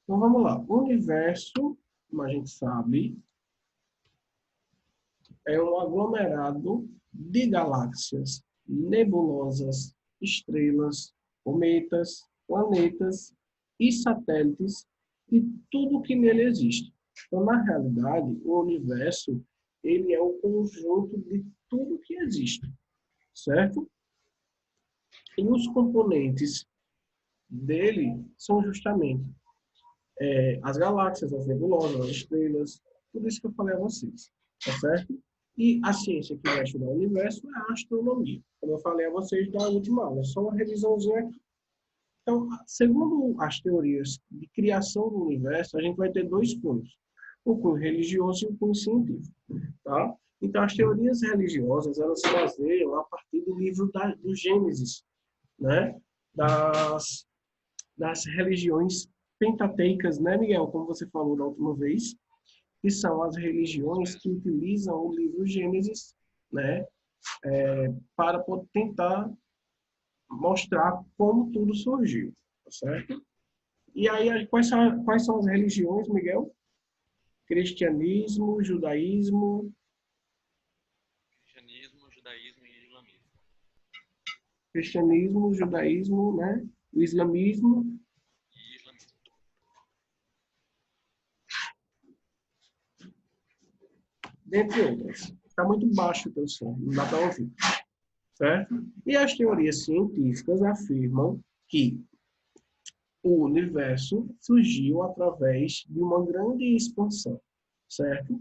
Então, vamos lá. O universo, como a gente sabe, é um aglomerado de galáxias, nebulosas, estrelas, cometas, planetas e satélites e tudo que nele existe. Então, na realidade, o universo ele é o conjunto de tudo que existe, certo? E os componentes dele são justamente as galáxias, as nebulosas, as estrelas, tudo isso que eu falei a vocês, tá certo? E a ciência que vai estudar o universo é a astronomia, como eu falei a vocês na última aula, só uma revisãozinha aqui. Então, segundo as teorias de criação do universo, a gente vai ter dois cunhos, o cunho religioso e o cunho científico, tá? Então, as teorias religiosas, elas se baseiam a partir do livro do Gênesis, né? Das, das religiões pentateicas, né, Miguel? Como você falou da última vez, que são as religiões que utilizam o livro Gênesis, né, para tentar mostrar como tudo surgiu, tá certo? E aí, quais são as religiões, Miguel? Cristianismo, judaísmo, Cristianismo, judaísmo e islamismo. judaísmo, né? O islamismo, E islamismo. dentre outras. Está muito baixo o teu som, não dá para ouvir, certo? E as teorias científicas afirmam que o universo surgiu através de uma grande expansão, certo?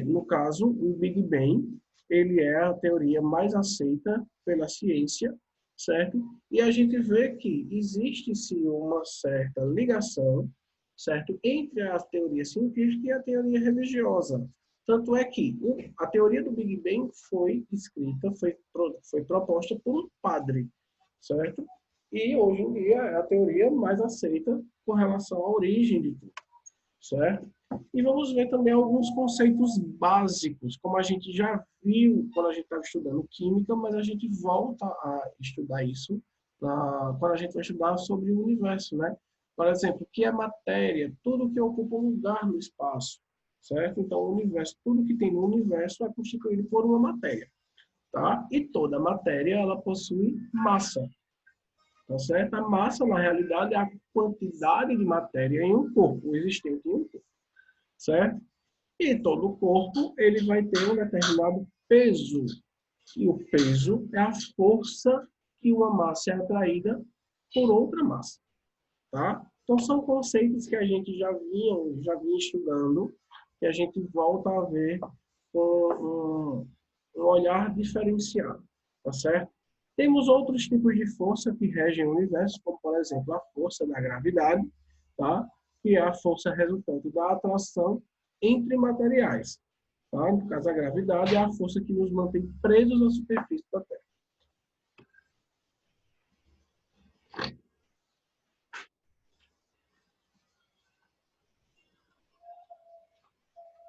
No caso, o Big Bang, ele é a teoria mais aceita pela ciência, certo? E a gente vê que existe sim uma certa ligação, certo, entre a teoria científica e a teoria religiosa. Tanto é que a teoria do Big Bang foi escrita, foi proposta por um padre, certo? E hoje em dia é a teoria mais aceita com relação à origem de tudo, certo? E vamos ver também alguns conceitos básicos, como a gente já viu quando a gente estava estudando química, mas a gente volta a estudar isso quando a gente vai estudar sobre o universo, né? Por exemplo, o que é matéria? Tudo que ocupa um lugar no espaço, certo? Então, o universo, tudo que tem no universo é constituído por uma matéria, tá? E toda matéria, ela possui massa, tá certo? A massa, na realidade, é a quantidade de matéria em um corpo, existente em um corpo, certo? E todo corpo ele vai ter um determinado peso. E o peso é a força que uma massa é atraída por outra massa, tá? Então são conceitos que a gente já vinha estudando, que a gente volta a ver com um olhar diferenciado, tá certo? Temos outros tipos de força que regem o universo, como por exemplo a força da gravidade, tá? Que é a força resultante da atração entre materiais. Tá? No caso, a gravidade é a força que nos mantém presos à superfície da Terra.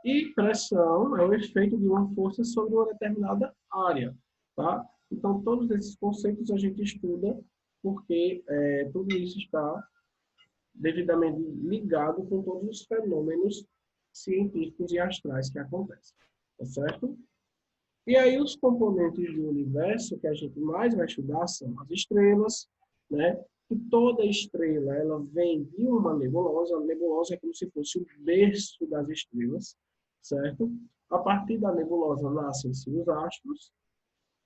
E pressão é o efeito de uma força sobre uma determinada área. Tá? Então, todos esses conceitos a gente estuda porque tudo isso está devidamente ligado com todos os fenômenos científicos e astrais que acontecem. Tá certo? E aí os componentes do universo que a gente mais vai estudar são as estrelas, né? E toda estrela ela vem de uma nebulosa. A nebulosa é como se fosse o berço das estrelas, certo? A partir da nebulosa nascem-se os astros,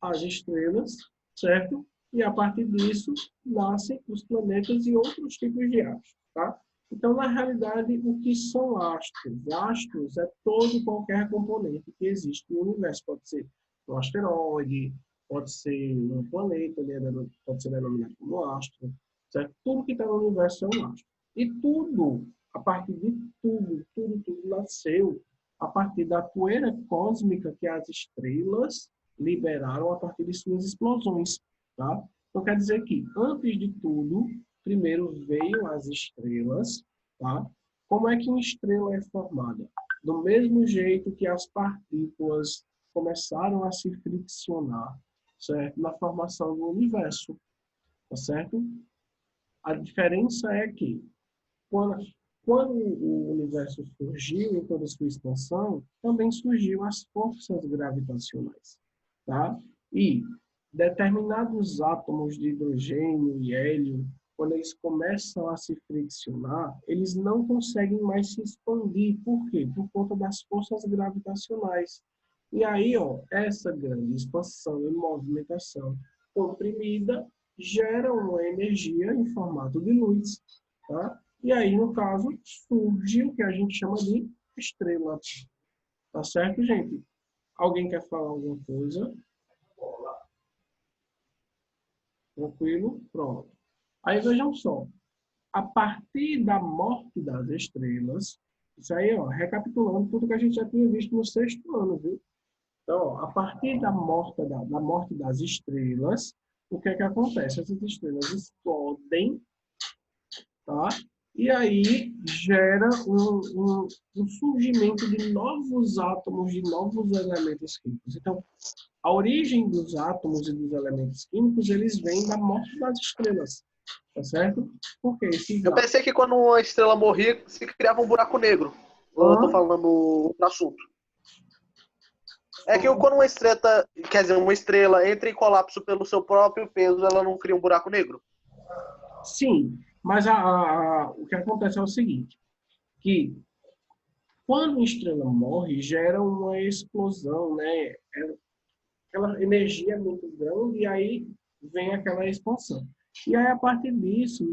as estrelas, certo? E a partir disso nascem os planetas e outros tipos de astros, tá? Então, na realidade, o que são astros? Astros é todo e qualquer componente que existe no universo. Pode ser um asteroide, pode ser um planeta, pode ser denominado como astro, certo? Tudo que está no universo é um astro. E tudo, a partir de tudo nasceu a partir da poeira cósmica que as estrelas liberaram a partir de suas explosões, tá? Então quer dizer que antes de tudo, primeiro veio as estrelas, tá? Como é que uma estrela é formada? Do mesmo jeito que as partículas começaram a se friccionar, certo? Na formação do universo, tá certo? A diferença é que Quando, quando o universo surgiu em toda a sua expansão, também surgiu as forças gravitacionais, tá? E determinados átomos de hidrogênio e hélio, quando eles começam a se friccionar, eles não conseguem mais se expandir. Por quê? Por conta das forças gravitacionais. E aí, ó, essa grande expansão e movimentação comprimida gera uma energia em formato de luz, tá? E aí, no caso, surge o que a gente chama de estrela. Tá certo, gente? Alguém quer falar alguma coisa? Tranquilo? Pronto. Aí vejam só. A partir da morte das estrelas, isso aí, ó, recapitulando tudo que a gente já tinha visto no sexto ano, viu? Então, ó, a partir da morte das estrelas, o que é que acontece? Essas estrelas explodem, tá? E aí gera um surgimento de novos átomos, de novos elementos químicos. Então, a origem dos átomos e dos elementos químicos, eles vêm da morte das estrelas, tá certo? Porque esses Eu pensei que quando uma estrela morria, se criava um buraco negro. Eu tô falando outro assunto. É que quando uma estrela, quer dizer, uma estrela entra em colapso pelo seu próprio peso, ela não cria um buraco negro? Sim, mas o que acontece é o seguinte, que quando uma estrela morre, gera uma explosão, né? Aquela energia é muito grande e aí vem aquela expansão. E aí, a partir disso,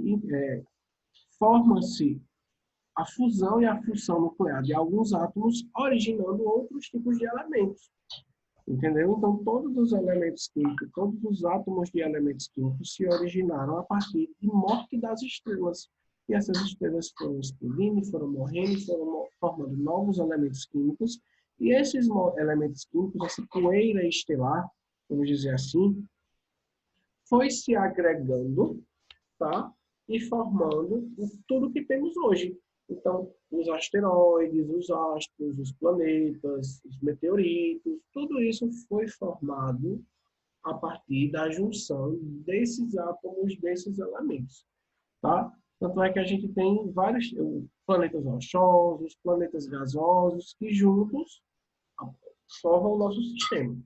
forma-se a fusão e a fusão nuclear de alguns átomos, originando outros tipos de elementos. Entendeu? Então, todos os elementos químicos, todos os átomos de elementos químicos se originaram a partir de morte das estrelas. E essas estrelas foram explodindo, foram morrendo, foram formando novos elementos químicos. E esses elementos químicos, essa poeira estelar, vamos dizer assim, foi se agregando, tá? E formando tudo que temos hoje. Então, os asteroides, os astros, os planetas, os meteoritos, tudo isso foi formado a partir da junção desses átomos, desses elementos, tá? Tanto é que a gente tem vários planetas rochosos, planetas gasosos, que juntos formam o nosso sistema,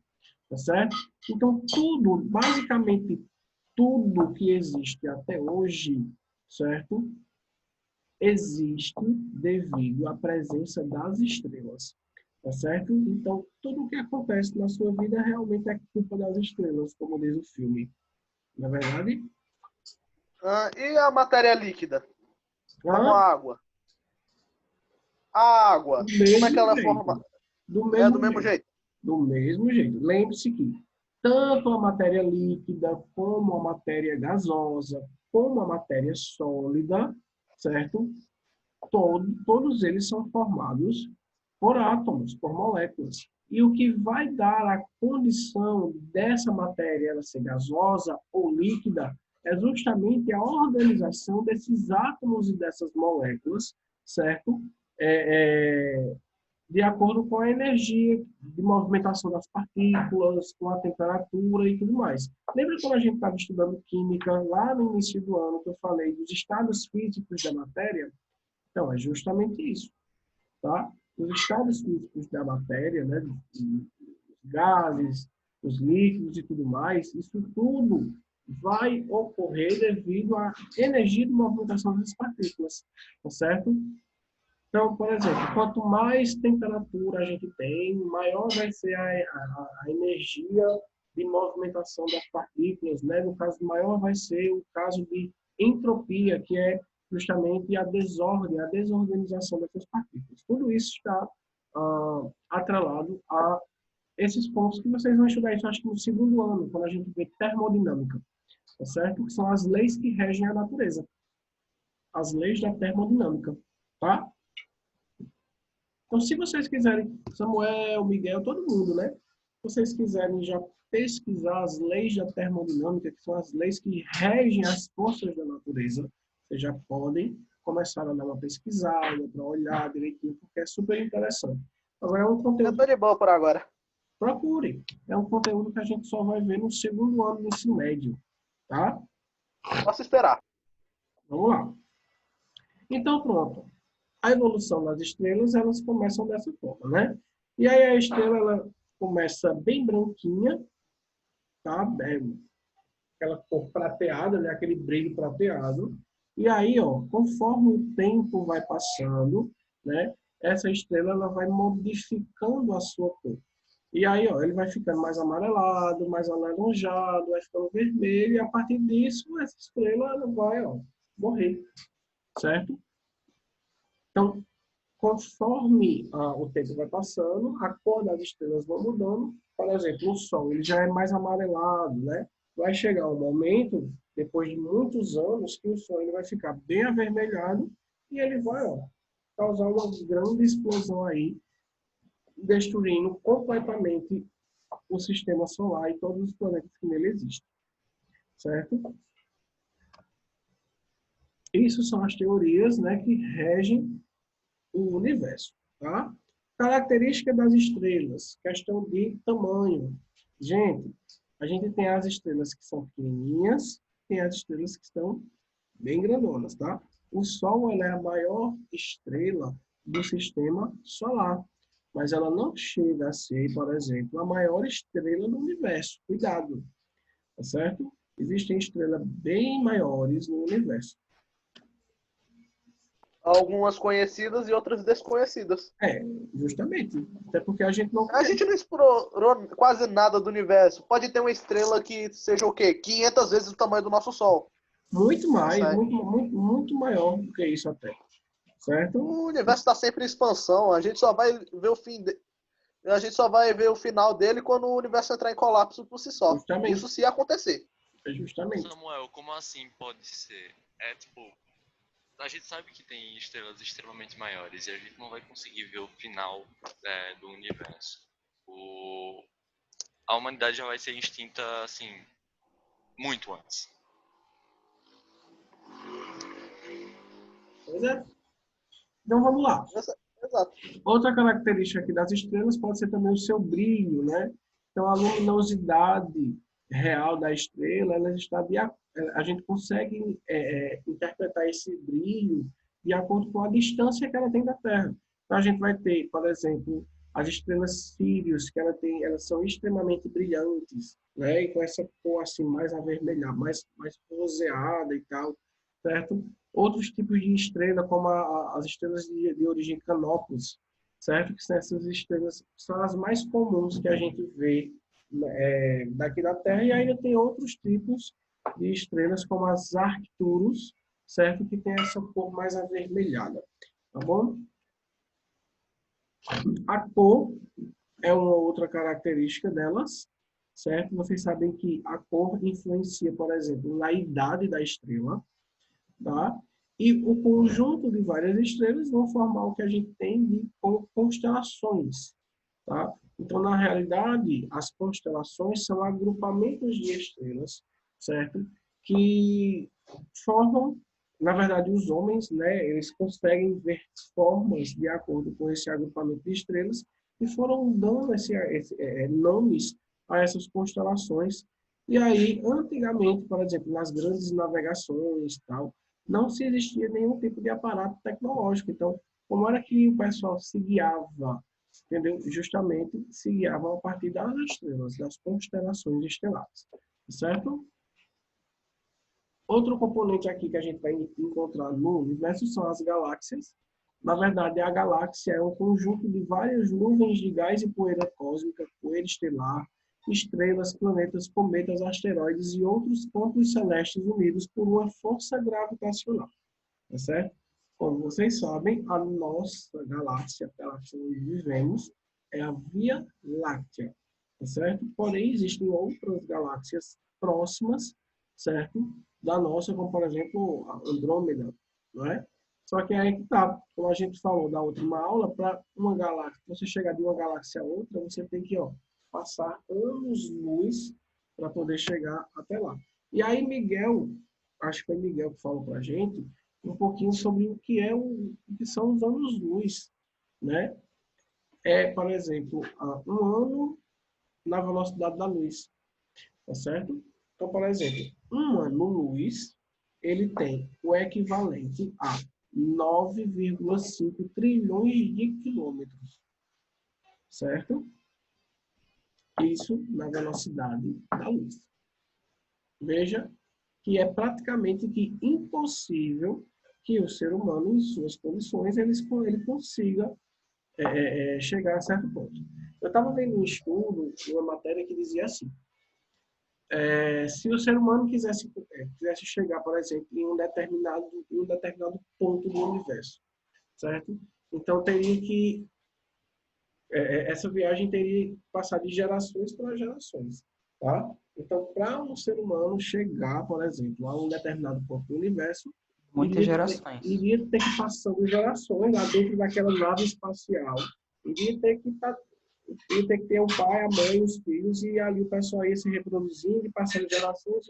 tá certo? Então, tudo, basicamente tudo que existe até hoje, certo? Existe devido à presença das estrelas, tá certo? Então, tudo o que acontece na sua vida realmente é culpa das estrelas, como diz o filme. Não é verdade? E a matéria líquida? Como Ah, a água? A água, como é que ela forma? Do É do mesmo mesmo jeito. jeito? Do mesmo jeito. Lembre-se que tanto a matéria líquida, como a matéria gasosa, como a matéria sólida, certo? Todos eles são formados por átomos, por moléculas. E o que vai dar a condição dessa matéria ela ser gasosa ou líquida é justamente a organização desses átomos e dessas moléculas, certo? De acordo com a energia de movimentação das partículas, com a temperatura e tudo mais. Lembra quando a gente estava estudando química lá no início do ano, que eu falei dos estados físicos da matéria? Então, é justamente isso, tá? Os estados físicos da matéria, né, os gases, os líquidos e tudo mais, isso tudo vai ocorrer devido à energia de movimentação das partículas, tá certo? Então, por exemplo, quanto mais temperatura a gente tem, maior vai ser a energia de movimentação das partículas, né? No caso, maior vai ser o caso de entropia, que é justamente a desordem, a desorganização dessas partículas. Tudo isso está atrelado a esses pontos que vocês vão estudar isso, acho que no segundo ano, quando a gente vê termodinâmica, tá certo? Que são as leis que regem a natureza. As leis da termodinâmica, tá? Então, se vocês quiserem, Samuel, Miguel, todo mundo, né? Se vocês quiserem já pesquisar as leis da termodinâmica, que são as leis que regem as forças da natureza, vocês já podem começar a dar uma pesquisada, para olhar direitinho, porque é super interessante. Agora, é um Eu conteúdo... tô de boa por agora. Procure. É um conteúdo que a gente só vai ver no segundo ano do ensino médio, tá? Posso esperar. Vamos lá. Então, pronto. A evolução das estrelas, elas começam dessa forma, né? E aí a estrela, ela começa bem branquinha, tá? Aquela cor prateada, né? Aquele brilho prateado. E aí, ó, conforme o tempo vai passando, né? Essa estrela, ela vai modificando a sua cor. E aí, ó, ele vai ficando mais amarelado, mais alaranjado, vai ficando vermelho, e a partir disso, essa estrela ela vai, ó, morrer, certo? Então, conforme o tempo vai passando, a cor das estrelas vai mudando. Por exemplo, o Sol ele já é mais amarelado, né? Vai chegar um momento, depois de muitos anos, que o Sol ele vai ficar bem avermelhado e ele vai, ó, causar uma grande explosão aí, destruindo completamente o sistema solar e todos os planetas que nele existem, certo? Isso são as teorias, né, que regem o universo, tá? Característica das estrelas, questão de tamanho. Gente, a gente tem as estrelas que são pequenininhas, tem as estrelas que são bem grandonas, tá? O Sol ela é a maior estrela do sistema solar, mas ela não chega a ser, por exemplo, a maior estrela do universo. Cuidado, tá certo? Existem estrelas bem maiores no universo. Algumas conhecidas e outras desconhecidas. É, justamente. Até porque a gente não A conhece. gente não explorou quase nada do universo. Pode ter uma estrela que seja o quê? 500 vezes o tamanho do nosso Sol. Muito mais, Certo? muito maior do que isso até. Certo? O universo está sempre em expansão. A gente só vai ver o fim a gente só vai ver o final dele quando o universo entrar em colapso por si só. Justamente. Isso se acontecer. É justamente. Samuel, como assim pode ser? É tipo, a gente sabe que tem estrelas extremamente maiores e a gente não vai conseguir ver o final do universo. A humanidade já vai ser extinta, assim, muito antes. Pois é. Então vamos lá. Exato. Outra característica aqui das estrelas pode ser também o seu brilho, né? Então a luminosidade real da estrela, ela está a gente consegue interpretar esse brilho de acordo com a distância que ela tem da Terra. Então a gente vai ter, por exemplo, as estrelas Sírios, que elas são extremamente brilhantes, né? E com essa cor assim mais avermelhada, mais roseada e tal, certo? Outros tipos de estrela, como as estrelas de origem Canopus, certo? Que são essas estrelas, são as mais comuns que a gente vê daqui da Terra, e ainda tem outros tipos de estrelas, como as Arcturus, certo? Que tem essa cor mais avermelhada, tá bom? A cor é uma outra característica delas, certo? Vocês sabem que a cor influencia, por exemplo, na idade da estrela, tá? E o conjunto de várias estrelas vão formar o que a gente tem de constelações, tá? Então, na realidade, as constelações são agrupamentos de estrelas, certo? Que formam, na verdade, os homens, né? Eles conseguem ver formas de acordo com esse agrupamento de estrelas e foram dando nomes a essas constelações. E aí, antigamente, por exemplo, nas grandes navegações, tal, não se existia nenhum tipo de aparato tecnológico. Então, como era que o pessoal se guiava, entendeu? Justamente se guiavam a partir das estrelas, das constelações estelares, certo? Outro componente aqui que a gente vai encontrar no universo são as galáxias. Na verdade, a galáxia é um conjunto de várias nuvens de gás e poeira cósmica, poeira estelar, estrelas, planetas, cometas, asteroides e outros campos celestes unidos por uma força gravitacional. Tá certo? Como vocês sabem, a nossa galáxia, a galáxia onde vivemos, é a Via Láctea. Tá certo? Porém, existem outras galáxias próximas, certo? Da nossa, como por exemplo a Andrômeda, não é? Só que aí que tá, como a gente falou da última aula, para uma galáxia, você chegar de uma galáxia a outra, você tem que passar anos-luz para poder chegar até lá. E aí Miguel, acho que foi Miguel que falou para a gente, um pouquinho sobre o que o que são os anos-luz, né? Por exemplo, um ano na velocidade da luz, tá certo? Então, por exemplo, um ano-luz, ele tem o equivalente a 9,5 trilhões de quilômetros, certo? Isso na velocidade da luz. Veja que é praticamente que impossível que o ser humano, em suas condições, ele consiga chegar a certo ponto. Eu estava vendo um estudo, uma matéria que dizia assim, se o ser humano quisesse chegar, por exemplo, em um determinado ponto do universo, certo? Então, teria que essa viagem teria que passar de gerações para gerações, tá? Então, para um ser humano chegar, por exemplo, a um determinado ponto do universo, Muitas gerações. iria ter que passar de gerações lá dentro daquela nave espacial. Iria ter que ter o pai, a mãe, os filhos, e ali o pessoal ia se reproduzindo e passando gerações,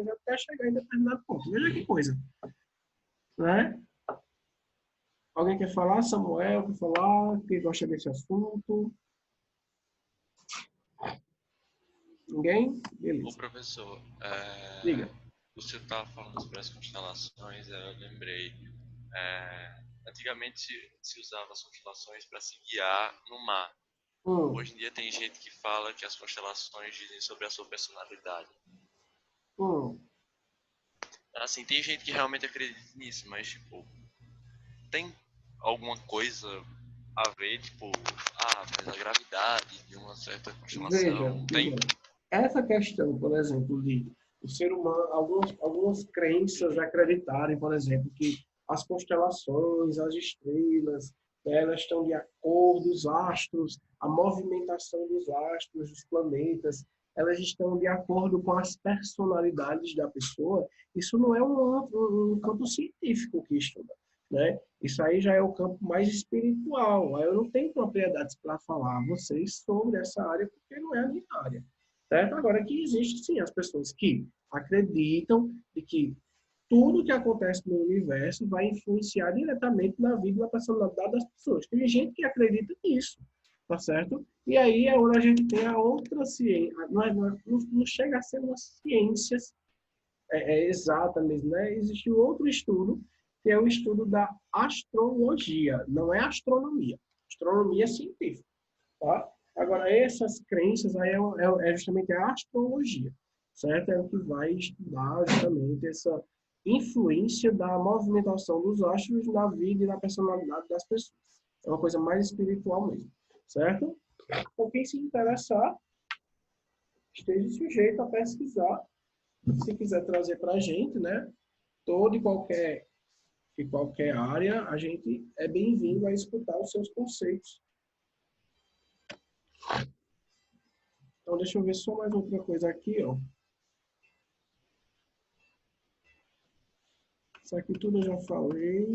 até chegar em determinado ponto. Veja que coisa, né? Alguém quer falar? Samuel quer falar? Quem gosta desse assunto? Ninguém? Beleza. Ô, professor, Diga. você estava falando sobre as constelações, eu lembrei. Antigamente se usava as constelações para se guiar no mar. Hoje em dia tem gente que fala que as constelações dizem sobre a sua personalidade. Assim, tem gente que realmente acredita nisso, mas, tipo, tem alguma coisa a ver, tipo, mas a gravidade de uma certa constelação, tem? Essa questão, por exemplo, de o ser humano, algumas crenças acreditarem, por exemplo, que as constelações, as estrelas, elas estão de acordo, os astros, a movimentação dos astros, dos planetas, elas estão de acordo com as personalidades da pessoa. Isso não é um campo científico que estuda, né? Isso aí já é o campo mais espiritual. Eu não tenho propriedades para falar a vocês sobre essa área, porque não é a minha área. Certo? Agora, que existe, sim, as pessoas que acreditam de que tudo que acontece no universo vai influenciar diretamente na vida e na personalidade das pessoas. Tem gente que acredita nisso, tá certo? E aí é onde a gente tem a outra ciência. Não chega a ser uma ciência exata mesmo, né? Existe um outro estudo, que é o estudo da astrologia. Não é astronomia. Astronomia é científica, tá? Agora, essas crenças aí é justamente a astrologia, certo? É o que vai estudar justamente essa influência da movimentação dos astros na vida e na personalidade das pessoas. É uma coisa mais espiritual mesmo, certo? Então, quem se interessar, esteja sujeito a pesquisar. Se quiser trazer para a gente, né? Toda e qualquer área, a gente é bem-vindo a escutar os seus conceitos. Então, deixa eu ver só mais outra coisa aqui, ó. Isso aqui tudo eu já falei.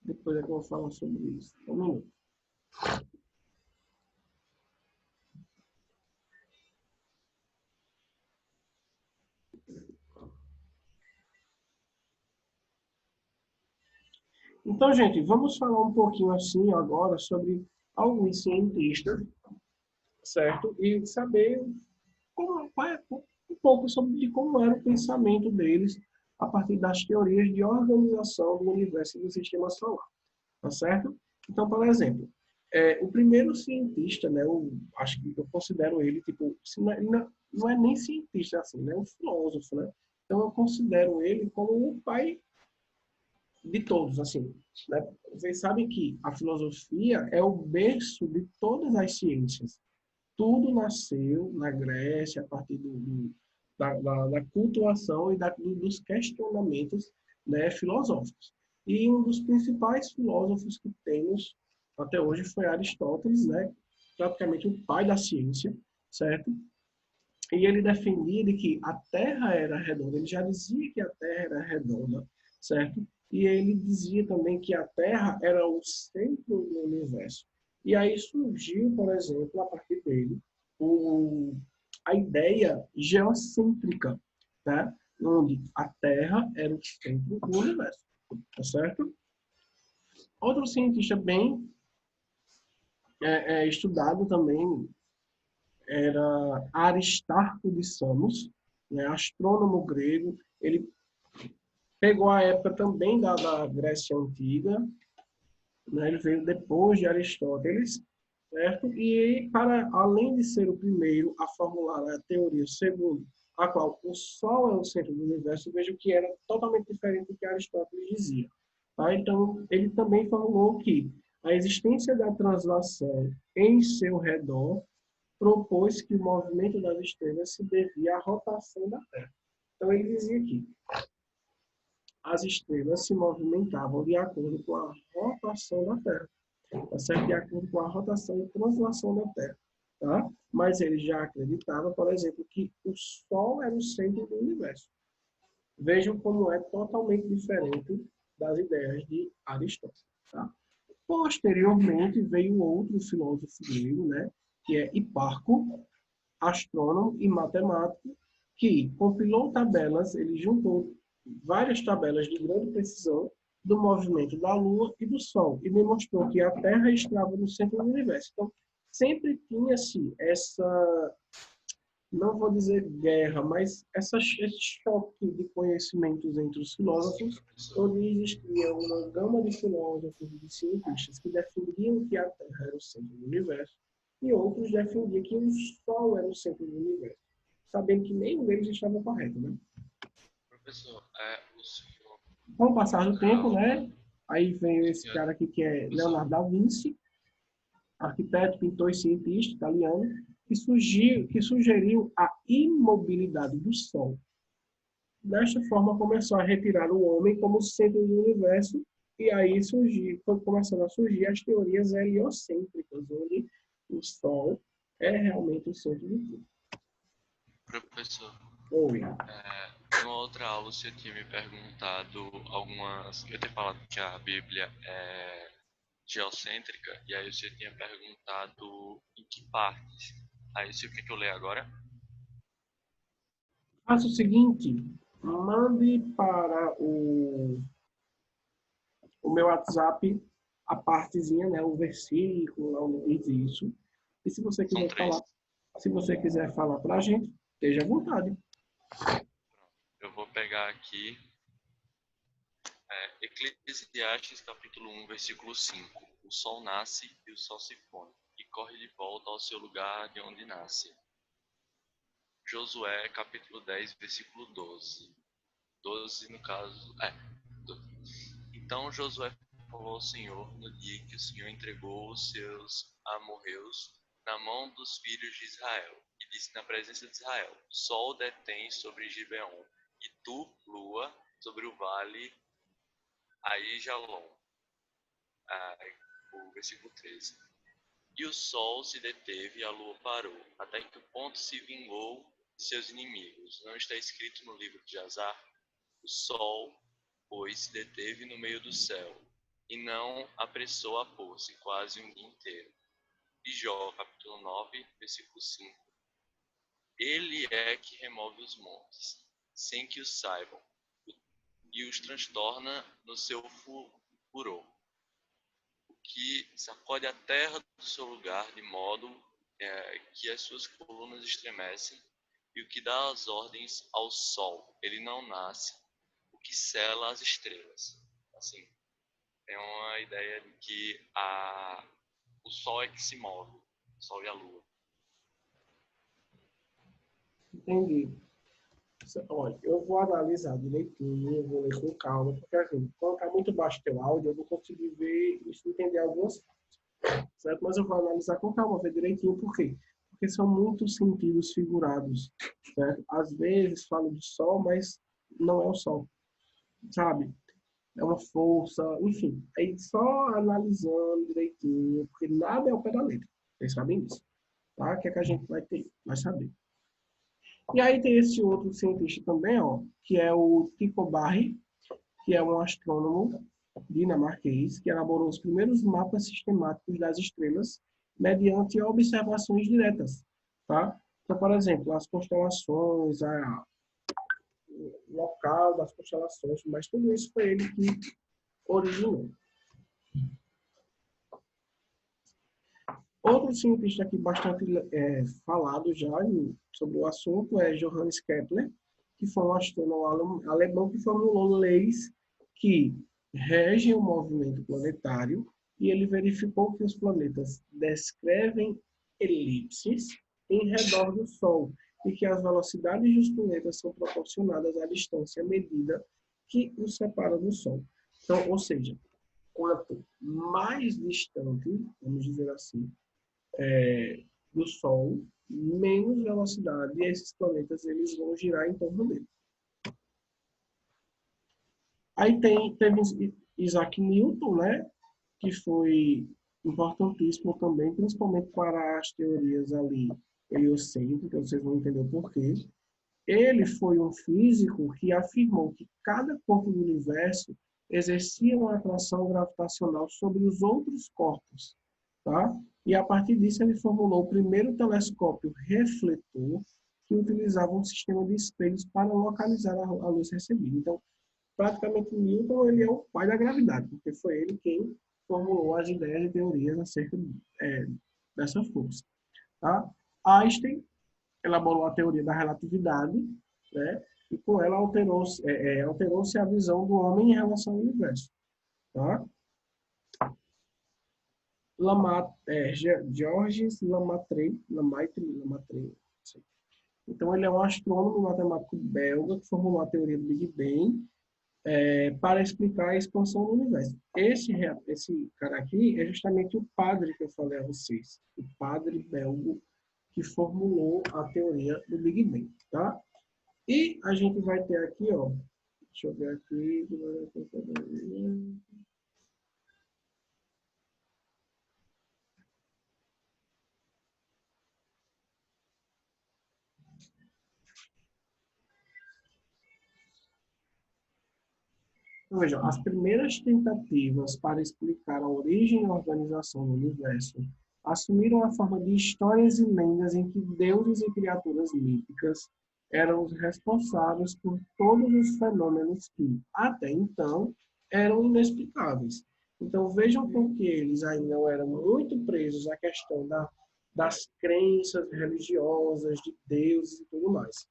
Depois é que eu vou falar sobre isso. Um minuto. Então, gente, vamos falar um pouquinho assim agora sobre alguns cientistas, certo? E saber um pouco sobre como era o pensamento deles a partir das teorias de organização do universo e do sistema solar, tá certo? Então, por exemplo, o primeiro cientista, né, acho que eu considero ele, tipo, não é nem cientista assim, né, um filósofo, né? Então, eu considero ele como o pai de todos, assim, né? Vocês sabem que a filosofia é o berço de todas as ciências. Tudo nasceu na Grécia a partir da cultuação e dos questionamentos, né, filosóficos. E um dos principais filósofos que temos até hoje foi Aristóteles, né, praticamente o pai da ciência, certo? E ele defendia de que a Terra era redonda, ele já dizia que a Terra era redonda, certo? E ele dizia também que a Terra era o centro do universo. E aí surgiu, por exemplo, a partir dele, a ideia geocêntrica, tá? Onde a Terra era o centro do universo, tá certo? Outro cientista bem estudado também era Aristarco de Samos, né? Astrônomo grego. Ele pegou a época também da Grécia Antiga, né? Ele veio depois de Aristóteles, certo? E para além de ser o primeiro a formular a teoria segundo a qual o Sol é o centro do universo, vejo que era totalmente diferente do que Aristóteles dizia. Tá? Então, ele também formulou que a existência da translação em seu redor propôs que o movimento das estrelas se devia à rotação da Terra. Então, ele dizia que as estrelas se movimentavam de acordo com a rotação da Terra, tá certo? De acordo com a rotação e translação da Terra. Tá? Mas ele já acreditava, por exemplo, que o Sol era o centro do universo. Vejam como é totalmente diferente das ideias de Aristóteles. Tá? Posteriormente, veio outro filósofo grego, né, que é Hiparco, astrônomo e matemático, que compilou tabelas, ele juntou várias tabelas de grande precisão do movimento da Lua e do Sol, e demonstrou que a Terra estava no centro do universo. Então, sempre tinha-se essa, não vou dizer guerra, mas esse choque de conhecimentos entre os filósofos, onde existia uma gama de filósofos e de cientistas que defendiam que a Terra era o centro do universo, e outros defendiam que o Sol era o centro do universo, sabendo que nenhum deles estava correto, né? Professor, o senhor... Com o passar do tempo, né? Aí veio esse cara aqui que é Leonardo da Vinci, arquiteto, pintor e cientista italiano, que sugeriu a imobilidade do Sol. Desta forma, começou a retirar o homem como centro do universo, e aí foi começando a surgir as teorias heliocêntricas, onde o Sol é realmente o centro de tudo. Professor, Oi. em uma outra aula você tinha me perguntado algumas... Eu tinha falado que a Bíblia é geocêntrica, e aí você tinha perguntado em que partes. Aí você quer que eu leia agora? Faça o seguinte, mande para o meu WhatsApp a partezinha, né, o versículo, lá onde diz isso. E se você São quiser três. falar, se você quiser falar para a gente, esteja à vontade. Eu vou pegar aqui Eclesiastes capítulo 1, versículo 5. O sol nasce e o sol se põe, e corre de volta ao seu lugar de onde nasce. Josué capítulo 10, versículo 12. 12 no caso... 12. Então Josué falou ao Senhor no dia que o Senhor entregou os seus amorreus na mão dos filhos de Israel, e disse na presença de Israel: Sol detém sobre Gibeon, e tu, lua, sobre o vale Aijalon. O versículo 13. E o sol se deteve e a lua parou, até que o ponto se vingou de seus inimigos. Não está escrito no livro de Azar? O sol, pois, se deteve no meio do céu, e não apressou a pôr-se quase um dia inteiro. E Jó, capítulo 9, versículo 5. Ele é que remove os montes, sem que os saibam, e os transtorna no seu furor, o que sacode a terra do seu lugar, de modo que as suas colunas estremecem, e o que dá as ordens ao sol, ele não nasce, o que sela as estrelas. Assim, é uma ideia de que o sol é que se move, o sol e a lua. Entendi. Olha, eu vou analisar direitinho, eu vou ler com calma, porque assim, quando está muito baixo o teu áudio, eu vou conseguir ver e entender algumas partes, certo? Mas eu vou analisar com calma, ver direitinho por quê? Porque são muitos sentidos figurados, certo? Às vezes falo de sol, mas não é o sol, sabe? É uma força, enfim. Aí só analisando direitinho, porque nada é ao pé da letra. Vocês sabem disso, tá? O que é que a gente vai saber. E aí tem esse outro cientista também, ó, que é o Tycho Brahe, que é um astrônomo dinamarquês, que elaborou os primeiros mapas sistemáticos das estrelas mediante observações diretas, tá? Então, por exemplo, as constelações, o local das constelações, mas tudo isso foi ele que originou. Outro cientista aqui bastante falado já sobre o assunto é Johannes Kepler, que foi um astrônomo alemão que formulou leis que regem o movimento planetário, e ele verificou que os planetas descrevem elipses em redor do Sol e que as velocidades dos planetas são proporcionadas à distância medida que os separa do Sol. Então, ou seja, quanto mais distante, vamos dizer assim, do Sol, menos velocidade esses planetas eles vão girar em torno dele. Aí teve Isaac Newton, né, que foi importantíssimo também, principalmente para as teorias ali heliocêntricas, vocês vão entender o porquê. Ele foi um físico que afirmou que cada corpo do universo exercia uma atração gravitacional sobre os outros corpos, tá? E a partir disso ele formulou o primeiro telescópio refletor que utilizava um sistema de espelhos para localizar a luz recebida. Então, praticamente Newton ele é o pai da gravidade, porque foi ele quem formulou as ideias e teorias acerca dessa força. Tá? Einstein elaborou a teoria da relatividade, né? E com ela alterou-se a visão do homem em relação ao universo. Tá? Georges Lemaitre, então ele é um astrônomo e matemático belga que formulou a teoria do Big Bang para explicar a expansão do universo. Esse cara aqui é justamente o padre que eu falei a vocês, o padre belga que formulou a teoria do Big Bang, tá? E a gente vai ter aqui, ó, deixa eu ver aqui. Então, vejam, as primeiras tentativas para explicar a origem e a organização do universo assumiram a forma de histórias e lendas em que deuses e criaturas míticas eram os responsáveis por todos os fenômenos que, até então, eram inexplicáveis. Então, vejam porque eles ainda eram muito presos à questão das crenças religiosas, de deuses e tudo mais.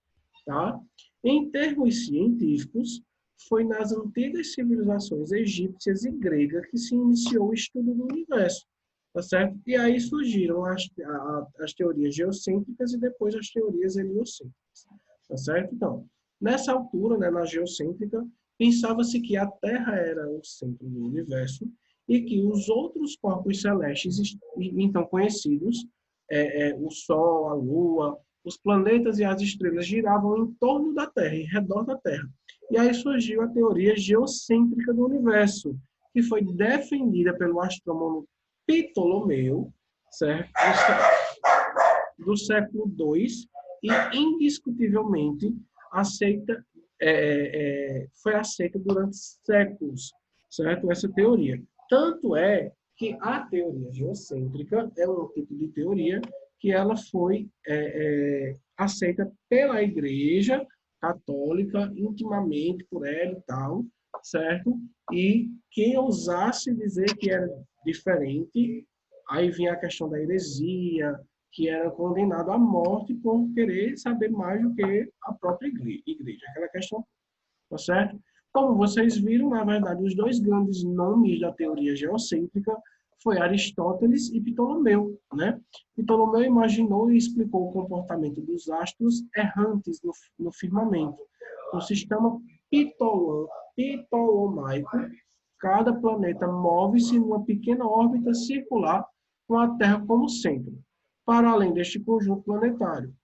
Tá? Em termos científicos, foi nas antigas civilizações egípcias e gregas que se iniciou o estudo do universo. Tá certo? E aí surgiram as teorias geocêntricas e depois as teorias heliocêntricas. Tá certo? Então, nessa altura, né, na geocêntrica, pensava-se que a Terra era o centro do universo e que os outros corpos celestes, então conhecidos, o Sol, a Lua, os planetas e as estrelas giravam em torno da Terra, em redor da Terra. E aí surgiu a teoria geocêntrica do universo, que foi defendida pelo astrônomo Ptolomeu, certo? Do século II, e indiscutivelmente foi aceita durante séculos, certo? Essa teoria. Tanto é que a teoria geocêntrica é um tipo de teoria que ela foi aceita pela Igreja Católica intimamente por ela e tal, certo? E quem ousasse dizer que era diferente, aí vinha a questão da heresia, que era condenado à morte por querer saber mais do que a própria igreja. Aquela questão, tá certo? Como vocês viram, na verdade, os dois grandes nomes da teoria geocêntrica foi Aristóteles e Ptolomeu, né? Ptolomeu imaginou e explicou o comportamento dos astros errantes no firmamento. No sistema ptolomaico, cada planeta move-se numa pequena órbita circular com a Terra como centro. Para além deste conjunto planetário,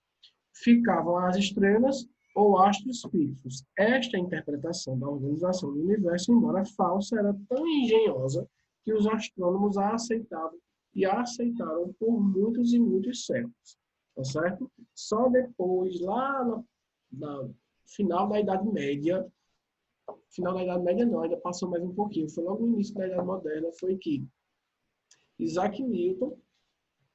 ficavam as estrelas ou astros fixos. Esta interpretação da organização do universo, embora falsa, era tão engenhosa que os astrônomos a aceitavam e a aceitaram por muitos e muitos séculos. Tá certo? Só depois, lá no final da Idade Média, final da Idade Média não, ainda passou mais um pouquinho, foi logo no início da Idade Moderna, foi que Isaac Newton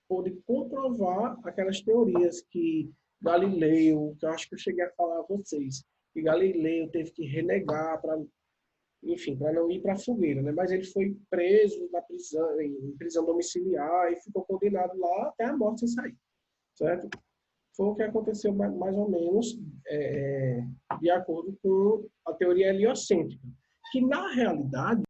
pôde comprovar aquelas teorias que Galileu, que eu acho que eu cheguei a falar a vocês, que Galileu teve que renegar para, enfim, para não ir para a fogueira, né? Mas ele foi preso na prisão, em prisão domiciliar e ficou condenado lá até a morte sem sair, certo? Foi o que aconteceu mais ou menos de acordo com a teoria heliocêntrica, que na realidade